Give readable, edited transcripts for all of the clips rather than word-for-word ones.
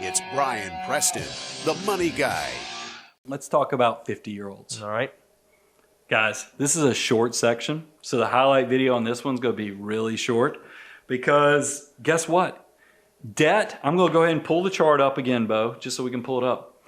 It's Brian Preston, the money guy. Let's talk about 50-year-olds. All right. Guys, this is a short section, so the highlight video on this one's going to be really short because guess what? Debt, I'm going to go ahead and pull the chart up again, Bo, just so we can pull it up.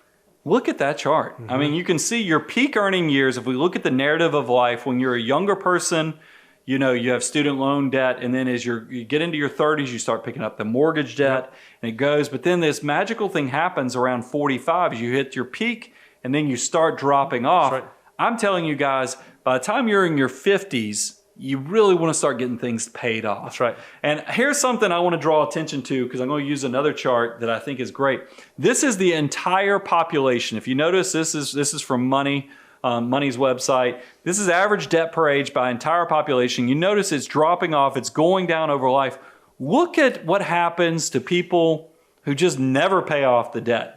Look at that chart. I mean, you can see your peak earning years. If we look at the narrative of life, when you're a younger person, you know, you have student loan debt, and then as you get into your 30s, you start picking up the mortgage debt, and it goes. But then this magical thing happens around 45 as you hit your peak, and then you start dropping off. That's right. I'm telling you guys, by the time you're in your 50s, you really want to start getting things paid off. That's right. And here's something I want to draw attention to because I'm going to use another chart that I think is great. This is the entire population. If you notice, this is from Money's website. This is average debt per age by entire population. You notice it's dropping off. It's going down over life. Look at what happens to people who just never pay off the debt.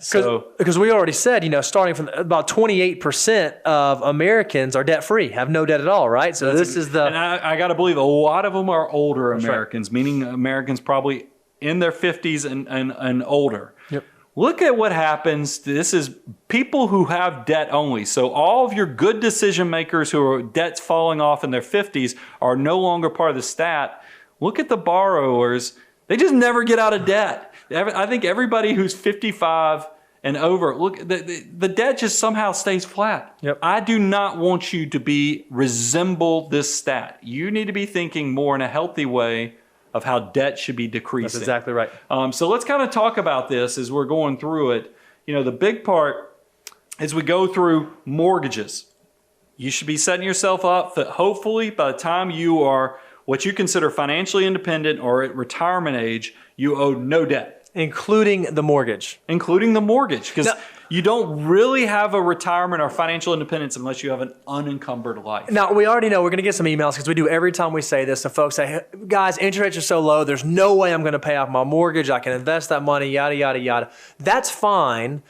Because we already said, you know, starting from about 28% of Americans are debt-free, have no debt at all, right? So this is the... And I got to believe a lot of them are older That's Americans, meaning Americans probably in their 50s and older. Yep. Look at what happens. This is people who have debt only. So all of your good decision makers who are debts falling off in their 50s are no longer part of the stat. Look at the borrowers. They just never get out of debt. I think everybody who's 55 and over, look, the debt just somehow stays flat. Yep. I do not want you to resemble this stat. You need to be thinking more in a healthy way of how debt should be decreasing. That's exactly right. So let's kind of talk about this as we're going through it. You know, the big part as we go through mortgages. You should be setting yourself up that hopefully by the time you are what you consider financially independent or at retirement age, you owe no debt. Including the mortgage. Including the mortgage. Because you don't really have a retirement or financial independence unless you have an unencumbered life. Now, we already know we're going to get some emails because we do every time we say this. So folks say, guys, interest rates are so low. There's no way I'm going to pay off my mortgage. I can invest that money, yada, yada, yada. That's fine.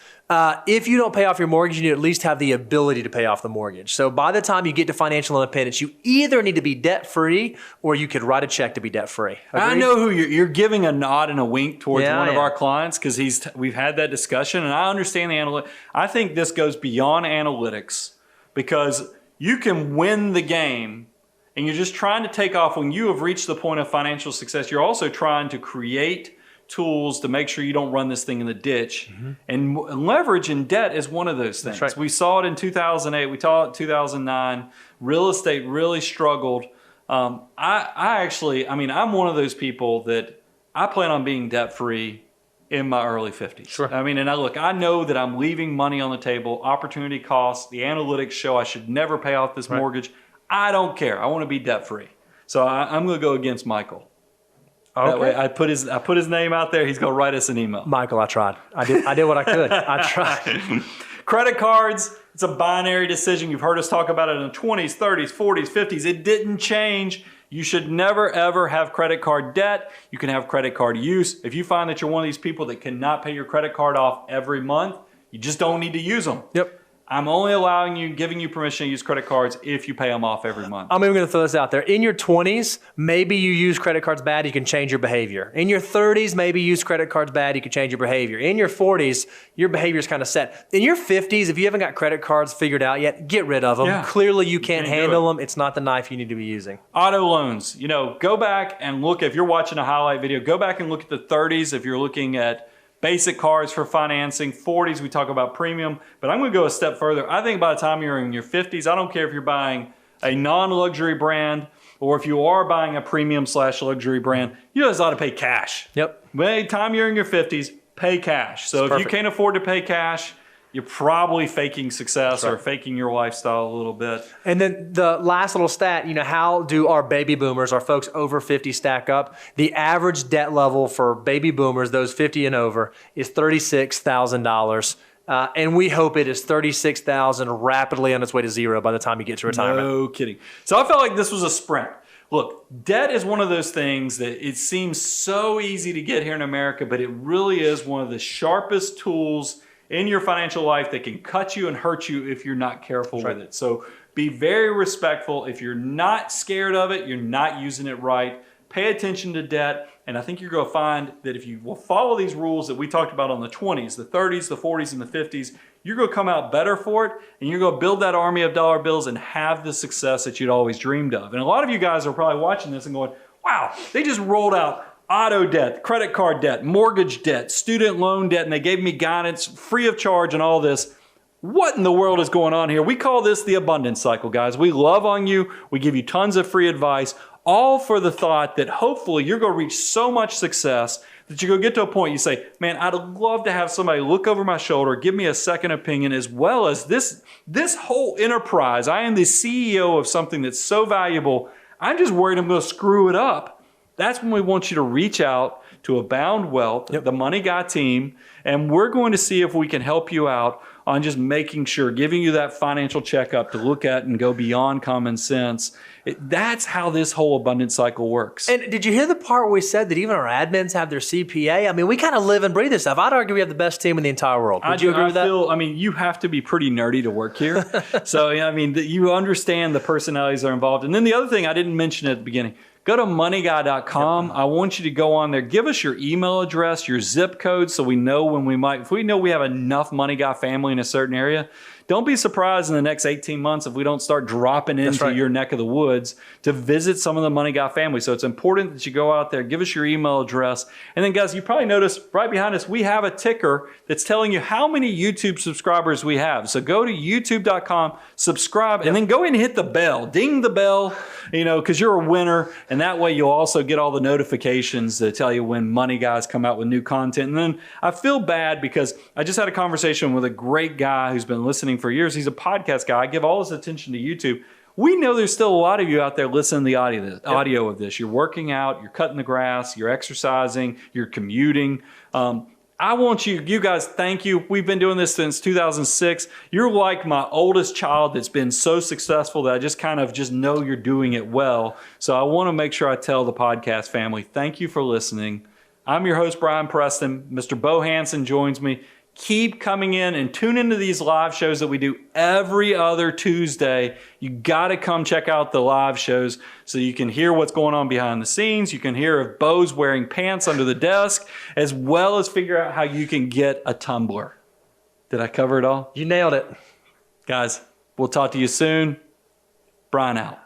If you don't pay off your mortgage, you need to at least have the ability to pay off the mortgage. So by the time you get to financial independence, you either need to be debt-free or you could write a check to be debt-free. Agreed? I know who you're giving a nod and a wink towards one of our clients because we've had that discussion, and I understand the analytics. I think this goes beyond analytics because you can win the game and you're just trying to take off when you have reached the point of financial success. You're also trying to create tools to make sure you don't run this thing in the ditch. And leverage in debt is one of those things. That's right. We saw it in 2008. We saw it in 2009. Real estate really struggled. I'm one of those people that I plan on being debt-free in my early 50s. Sure. I mean, and I know that I'm leaving money on the table, opportunity costs, the analytics show I should never pay off this mortgage. I don't care. I want to be debt-free. So I'm going to go against Michael. Okay. That way I put his name out there. He's going to write us an email. Michael, I tried. I did what I could. I tried. Credit cards, it's a binary decision. You've heard us talk about it in the 20s, 30s, 40s, 50s. It didn't change. You should never, ever have credit card debt. You can have credit card use. If you find that you're one of these people that cannot pay your credit card off every month, you just don't need to use them. Yep. I'm only giving you permission to use credit cards if you pay them off every month. I'm even going to throw this out there. In your 20s, maybe you use credit cards bad, you can change your behavior. In your 30s, maybe you use credit cards bad, you can change your behavior. In your 40s, your behavior is kind of set. In your 50s, if you haven't got credit cards figured out yet, get rid of them. Yeah. Clearly, you can't handle them. It's not the knife you need to be using. Auto loans, go back and look. If you're watching a highlight video, go back and look at the 30s if you're looking at basic cars for financing. 40s, we talk about premium. But I'm going to go a step further. I think by the time you're in your 50s, I don't care if you're buying a non-luxury brand or if you are buying a premium/luxury brand, you just ought to pay cash. Yep. By the time you're in your 50s, pay cash. So if you can't afford to pay cash, you're probably faking success or faking your lifestyle a little bit. And then the last little stat, how do our baby boomers, our folks over 50 stack up? The average debt level for baby boomers, those 50 and over, is $36,000. And we hope it is $36,000 rapidly on its way to zero by the time you get to retirement. No kidding. So I felt like this was a sprint. Look, debt is one of those things that it seems so easy to get here in America, but it really is one of the sharpest tools in your financial life that can cut you and hurt you if you're not careful with it. So be very respectful. If you're not scared of it, you're not using it right. pay attention to debt, and I think you're going to find that if you will follow these rules that we talked about on the 20s, the 30s, the 40s, and the 50s, you're going to come out better for it, and you're going to build that army of dollar bills and have the success that you'd always dreamed of. And a lot of you guys are probably watching this and going, wow, they just rolled out auto debt, credit card debt, mortgage debt, student loan debt, and they gave me guidance free of charge and all this. What in the world is going on here? We call this the abundance cycle, guys. We love on you. We give you tons of free advice, all for the thought that hopefully you're going to reach so much success that you're going to get to a point you say, man, I'd love to have somebody look over my shoulder, give me a second opinion, as well as this whole enterprise. I am the CEO of something that's so valuable. I'm just worried I'm going to screw it up. That's when we want you to reach out to Abound Wealth, the Money Guy team, and we're going to see if we can help you out on just making sure, giving you that financial checkup to look at and go beyond common sense. That's how this whole abundance cycle works. And did you hear the part where we said that even our admins have their CPA? I mean, we kind of live and breathe this stuff. I'd argue we have the best team in the entire world. Would you agree with that? I mean, you have to be pretty nerdy to work here. So, I mean, you understand the personalities that are involved. And then the other thing I didn't mention at the beginning, go to moneyguy.com. Yep. I want you to go on there. Give us your email address, your zip code, so we know when if we know we have enough Money Guy family in a certain area. Don't be surprised in the next 18 months if we don't start dropping into your neck of the woods to visit some of the Money Guy family. So it's important that you go out there, give us your email address. And then, guys, you probably noticed right behind us, we have a ticker that's telling you how many YouTube subscribers we have. So go to youtube.com, subscribe, and then go ahead and hit the bell. Ding the bell, because you're a winner. And that way you'll also get all the notifications that tell you when Money Guys come out with new content. And then I feel bad because I just had a conversation with a great guy who's been listening for years. He's a podcast guy. I give all his attention to YouTube. We know there's still a lot of you out there listening to the audio of this. You're working out, you're cutting the grass, you're exercising, you're commuting. I want you guys, thank you. We've been doing this since 2006. You're like my oldest child that's been so successful that I just know you're doing it well. So I want to make sure I tell the podcast family, thank you for listening. I'm your host, Brian Preston. Mr. Bo Hansen joins me. Keep coming in and tune into these live shows that we do every other Tuesday. You got to come check out the live shows so you can hear what's going on behind the scenes. You can hear if Bo's wearing pants under the desk, as well as figure out how you can get a tumbler. Did I cover it all? You nailed it. Guys, we'll talk to you soon. Brian out.